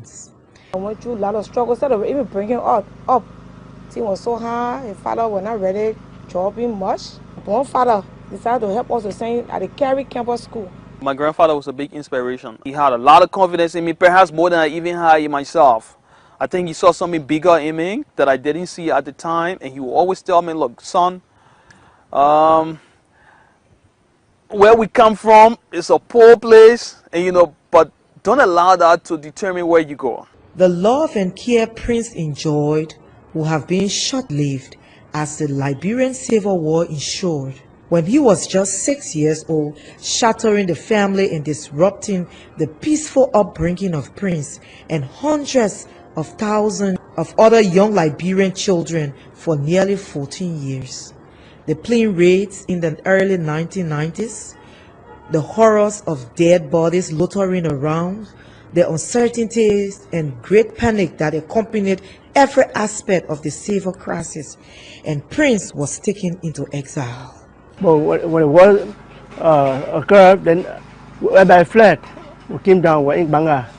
parents. I went through a lot of struggles instead of even bringing up. It was so hard. His father was not really jobbing much. One father decided to help us to sing at the Cary campus school. My grandfather was a big inspiration. He had a lot of confidence in me, perhaps more than I even had in myself. I think he saw something bigger in me that I didn't see at the time, and he would always tell me, look, son, where we come from is a poor place, and but don't allow that to determine where you go. The love and care Prince enjoyed would have been short-lived, as the Liberian Civil War ensured. When he was just 6 years old, shattering the family and disrupting the peaceful upbringing of Prince and hundreds of thousands of other young Liberian children for nearly 14 years. The plane raids in the early 1990s, the horrors of dead bodies loitering around, the uncertainties and great panic that accompanied every aspect of the civil crisis, and Prince was taken into exile. But when the war occurred, then when I fled, we came down, we're in Banga.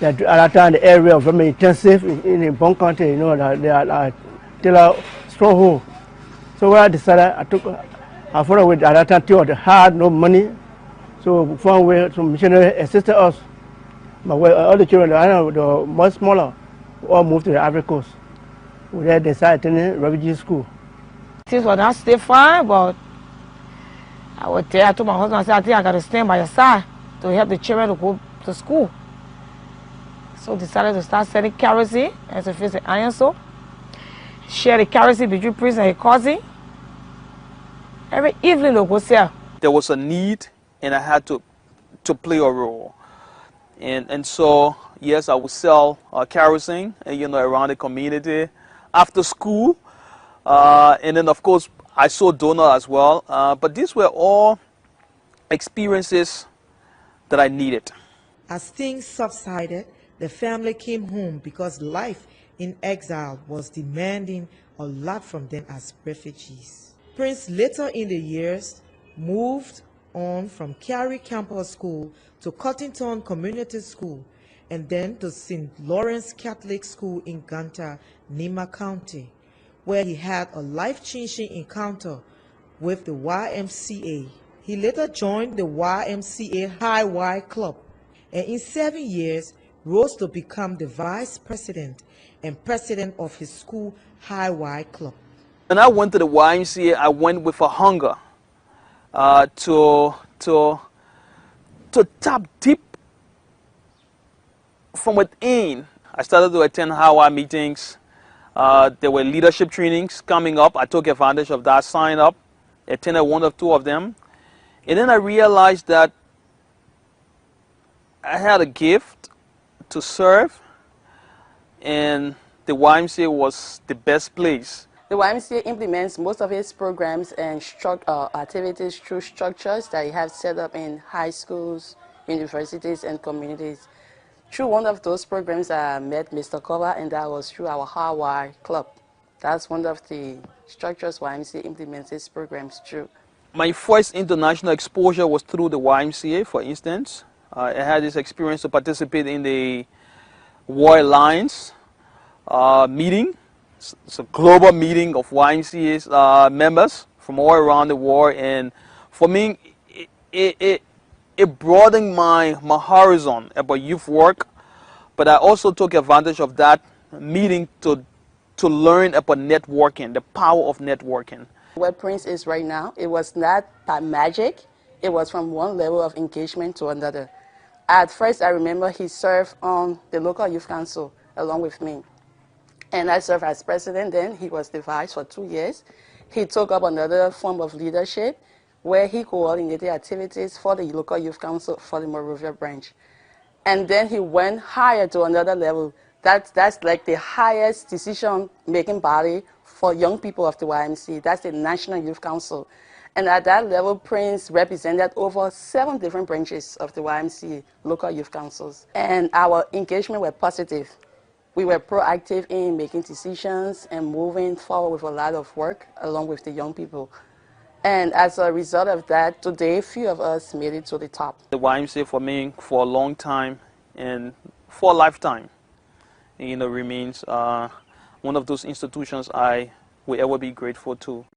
At that time, the area was very intensive in the Bon country, that they are still a stronghold. So when I decided, I found a way at that time, they had no money. So we found a way, some missionaries assisted us. But all the children, the much smaller, all moved to the Ivory Coast. We then decided to attend refugee school. Things were not stay fine, but I was there. I told my husband, I said, I think I got to stand by your side to help the children to go to school. So decided to start selling kerosene as a face iron soap. Share the kerosene between Prince and his cousin. Every evening they go sell. There was a need, and I had to play a role. And so, yes, I would sell kerosene, around the community after school. And then, of course, I sold donut as well. But these were all experiences that I needed. As things subsided, the family came home because life in exile was demanding a lot from them as refugees. Prince later in the years moved on from Cary Campus School to Cottington Community School and then to St. Lawrence Catholic School in Ganta, Nima County, where he had a life-changing encounter with the YMCA. He later joined the YMCA High Y Club and in 7 years rose to become the vice president and president of his school High Y Club. When I went to the YMCA, I went with a hunger to tap deep from within. I started to attend Hawaii meetings. There were leadership trainings coming up. I took advantage of that, signed up, attended one or two of them. And then I realized that I had a gift to serve, and the YMCA was the best place. The YMCA implements most of its programs and activities through structures that you have set up in high schools, universities, and communities. Through one of those programs, I met Mr. Korvah, and that was through our Hawaii Club. That's one of the structures YMCA implements its programs through. My first international exposure was through the YMCA, for instance. I had this experience to participate in the War Alliance meeting. It's a global meeting of YMCA's members from all around the world, and for me, it broadened my horizon about youth work. But I also took advantage of that meeting to learn about networking, the power of networking. Where Prince is right now, it was not by magic. It was from one level of engagement to another. At first, I remember he served on the local youth council along with me. And I served as president then. He was the vice for 2 years. He took up another form of leadership where he coordinated activities for the local youth council for the Monrovia branch. And then he went higher to another level. That's like the highest decision-making body for young people of the YMCA. That's the National Youth Council. And at that level, Prince represented over 7 different branches of the YMCA, local youth councils. And our engagement was positive. We were proactive in making decisions and moving forward with a lot of work along with the young people. And as a result of that, today, few of us made it to the top. The YMCA for me for a long time, and for a lifetime. You know, remains one of those institutions I will ever be grateful to.